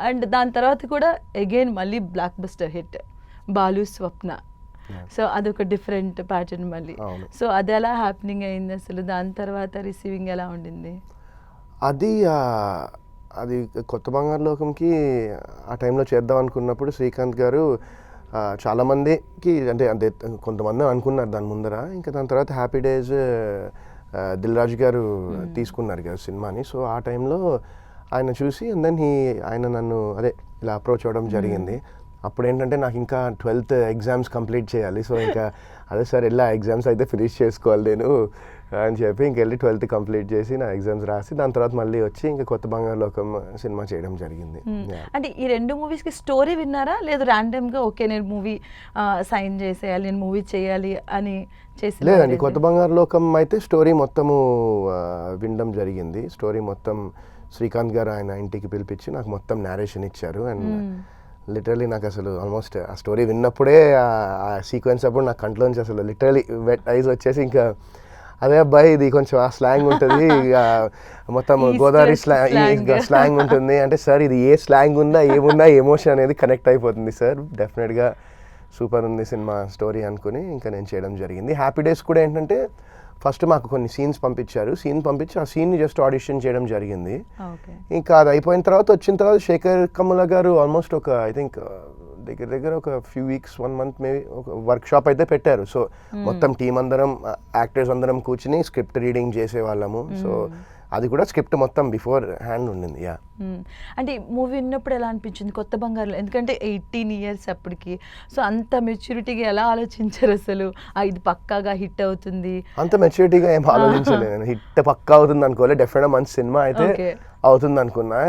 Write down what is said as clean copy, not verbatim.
And దాని తర్వాత కూడా అగైన్ మళ్ళీ బ్లాక్ బస్టర్ హిట్ బాలు స్వప్న. సో అదొక డిఫరెంట్ ప్యాటర్న్ మళ్ళీ. సో అది ఎలా హ్యాపెనింగ్ అయింది అసలు? దాని తర్వాత రిసీవింగ్ ఎలా ఉండింది? అది కొత్త బంగారు లోకంకి ఆ టైంలో చేద్దాం అనుకున్నప్పుడు శ్రీకాంత్ గారు చాలామందికి అంటే కొంతమంది అనుకున్నారు దాని ముందర. ఇంకా దాని తర్వాత హ్యాపీ డేస్ దిల్ రాజు గారు తీసుకున్నారు కదా సినిమాని. సో ఆ టైంలో ఆయన చూసి అండ్ దెన్ ఆయన నన్ను ఇలా అప్రోచ్ అవ్వడం జరిగింది. అప్పుడు ఏంటంటే నాకు ఇంకా 12th ఎగ్జామ్స్ కంప్లీట్ చేయాలి. సో ఇంకా సార్ ఇలా ఎగ్జామ్స్ అయితే ఫినిష్ చేసుకోవాలి నేను అని చెప్పి ఇంకెళ్ళి 12th కంప్లీట్ చేసి నా ఎగ్జామ్స్ రాసి దాని తర్వాత మళ్ళీ వచ్చి ఇంకా కొత్త బంగారు లోకం సినిమా చేయడం జరిగింది. అంటే ఈ 2 మూవీస్కి స్టోరీ విన్నారా, లేదు ర్యాండమ్గా ఓకే నేను మూవీ సైన్ చేసేయాలి, నేను మూవీ చేయాలి అని చేసి? లేదండి, కొత్త బంగారు లోకం అయితే స్టోరీ మొత్తము వినడం జరిగింది. స్టోరీ మొత్తం శ్రీకాంత్ గారు ఆయన ఇంటికి పిలిపించి నాకు మొత్తం నేరేషన్ ఇచ్చారు. అండ్ లిటరలీ నాకు అసలు ఆల్మోస్ట్ ఆ స్టోరీ విన్నప్పుడే ఆ సీక్వెన్స్ అప్పుడు నా కంట్లోంచి అసలు లిటరలీ వెట్ ఐస్ వచ్చేసి ఇంకా అదే అబ్బాయి ఇది కొంచెం ఆ స్లాంగ్ ఉంటుంది, మొత్తం గోదావరి స్లాంగ్ ఉంటుంది అంటే సార్ ఇది ఏ స్లాంగ్ ఉందా ఏముందా ఎమోషన్ అనేది కనెక్ట్ అయిపోతుంది సార్, డెఫినెట్గా సూపర్ ఉంది సినిమా స్టోరీ అనుకుని ఇంకా నేను చేయడం జరిగింది. హ్యాపీ డేస్ కూడా ఏంటంటే ఫస్ట్ మాకు కొన్ని సీన్స్ పంపించారు, పంపించి ఆ సీన్ని జస్ట్ ఆడిషన్ చేయడం జరిగింది. ఇంకా అది అయిపోయిన తర్వాత వచ్చిన తర్వాత శేఖర్ కమ్ముల గారు ఆల్మోస్ట్ ఒక ఐ థింక్ దగ్గర ఒక ఫ్యూ వీక్స్ 1 month మేబీ ఒక వర్క్ షాప్ అయితే పెట్టారు. సో మొత్తం టీం అందరం యాక్టర్స్ అందరం కూర్చుని స్క్రిప్ట్ రీడింగ్ చేసేవాళ్ళము. సో అది కూడా స్క్రిప్ట్ మొత్తం బిఫోర్ హ్యాండ్ ఉండింది. అంటే మూవీ విన్నప్పుడు ఎలా అనిపించింది కొత్త బంగారులో? ఎందుకంటే 18 years అప్పటికి. సో అంత మెచ్యూరిటీగా ఎలా ఆలోచించారు అసలు? ఇది పక్కాగా హిట్ అవుతుంది? అంత మెచ్యూరిటీగా ఏం ఆలోచించలేదు, హిట్ పక్కా అవుతుంది అనుకోలే, డెఫినెట్గా మంచి సినిమా అయితే అవుతుంది అనుకున్నా.